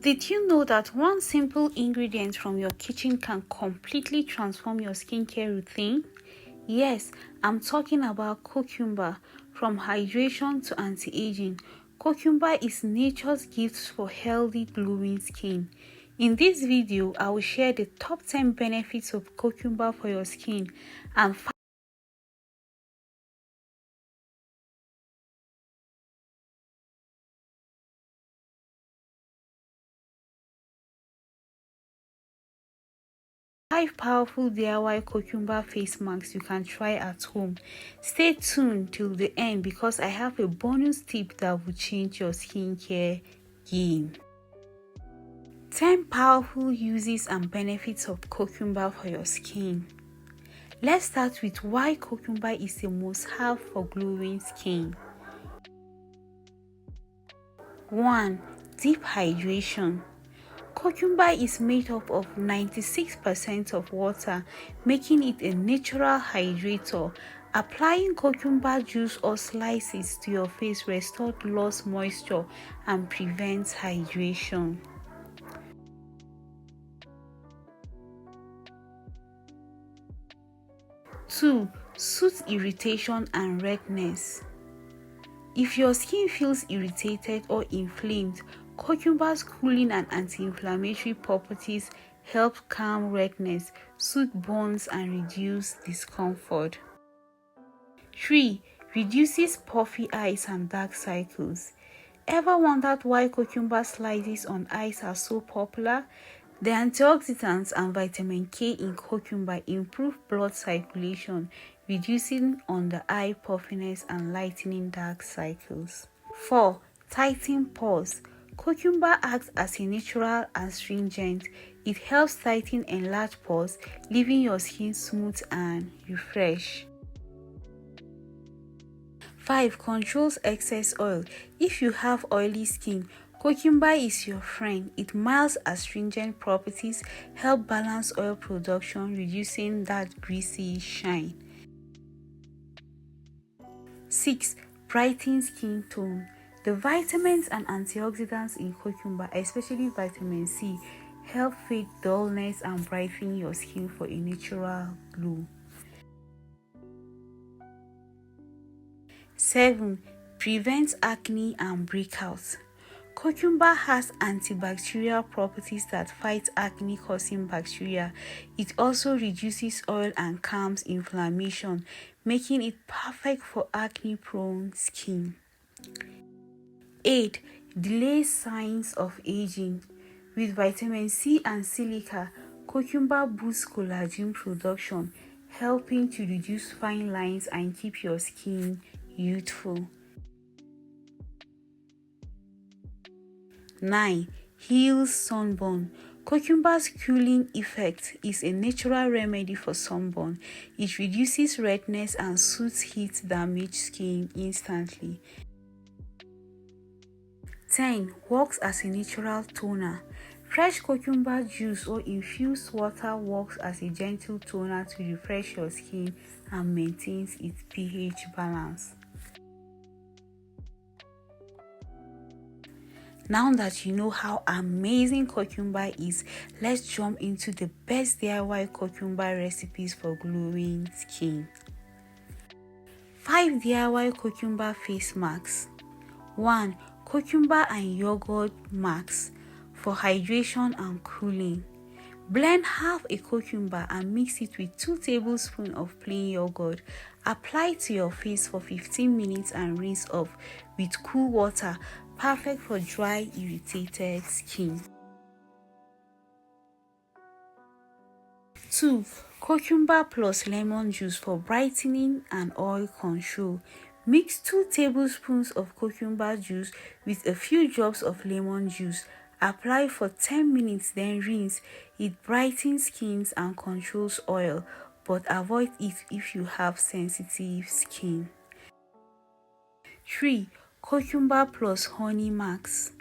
Did you know that one simple ingredient from your kitchen can completely transform your skincare routine? Yes, I'm talking about cucumber. From hydration to anti-aging, cucumber is nature's gift for healthy, glowing skin. In this video, I will share the top 10 benefits of cucumber for your skin and 5 powerful DIY cucumber face masks you can try at home. Stay tuned till the end because I have a bonus tip that will change your skincare game. 10 powerful uses and benefits of cucumber for your skin. Let's start with why cucumber is a must-have for glowing skin. 1. Deep hydration. Cucumber is made up of 96% of water, making it a natural hydrator. Applying cucumber juice or slices to your face restores lost moisture and prevents hydration. 2. Soothes irritation and redness. If your skin feels irritated or inflamed, cucumber's cooling and anti-inflammatory properties help calm redness, soothe burns, and reduce discomfort. 3. Reduces puffy eyes and dark circles. Ever wondered why cucumber slices on eyes are so popular? The antioxidants and vitamin K in cucumber improve blood circulation, reducing under eye puffiness and lightening dark circles. 4. Tighten pores. Cucumber acts as a natural astringent. It helps tighten enlarged pores, leaving your skin smooth and refreshed. 5. Controls excess oil. If you have oily skin, cucumber is your friend. Its mild astringent properties help balance oil production, reducing that greasy shine. 6. Brighten skin tone. The vitamins and antioxidants in cucumber, especially vitamin C, help fade dullness and brighten your skin for a natural glow. 7. Prevents acne and breakouts. Cucumber has antibacterial properties that fight acne-causing bacteria. It also reduces oil and calms inflammation, making it perfect for acne-prone skin. 8. Delays signs of aging. With vitamin C and silica, cucumber boosts collagen production, helping to reduce fine lines and keep your skin youthful. 9. Heals sunburn. Cucumber's cooling effect is a natural remedy for sunburn. It reduces redness and soothes heat-damaged skin instantly. 10. Works as a natural toner. Fresh cucumber juice or infused water works as a gentle toner to refresh your skin and maintains its pH balance. Now that you know how amazing cucumber is, let's jump into the best DIY cucumber recipes for glowing skin. 5 DIY cucumber face masks. 1. Cucumber and yogurt masks for hydration and cooling. Blend half a cucumber and mix it with 2 tablespoons of plain yogurt. Apply to your face for 15 minutes and rinse off with cool water. Perfect for dry, irritated skin. 2. Cucumber plus lemon juice for brightening and oil control. Mix 2 tablespoons of cucumber juice with a few drops of lemon juice. Apply for 10 minutes, then rinse. It brightens skin and controls oil, but avoid it if you have sensitive skin. 3. Cucumber plus honey masks.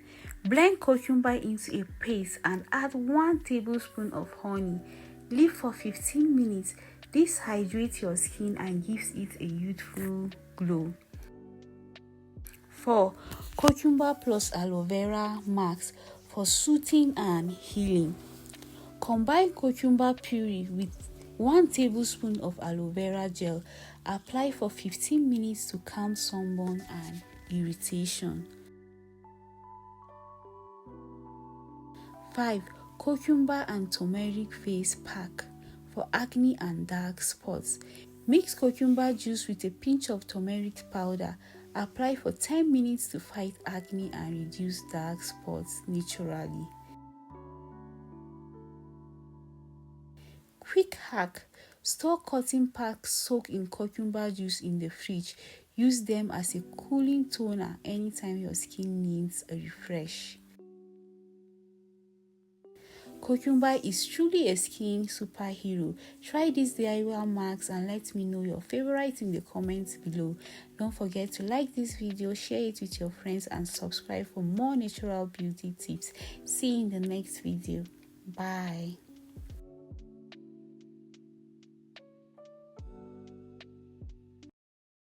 Blend cucumber into a paste and add 1 tablespoon of honey. Leave for 15 minutes. This hydrates your skin and gives it a youthful glow. 4. Cucumber plus aloe vera masks for for soothing and healing. Combine cucumber puree with 1 tablespoon of aloe vera gel. Apply for 15 minutes to calm sunburn and irritation. 5. Cucumber and turmeric face pack for acne and dark spots. Mix cucumber juice with a pinch of turmeric powder. Apply for 10 minutes to fight acne and reduce dark spots naturally. Quick hack: store cotton packs soaked in cucumber juice in the fridge. Use them as a cooling toner anytime your skin needs a refresh. Cucumber is truly a skin superhero. Try these DIY marks and let me know your favorite in the comments below. Don't forget to like this video, share it with your friends, and subscribe for more natural beauty tips. See you in the next video. Bye.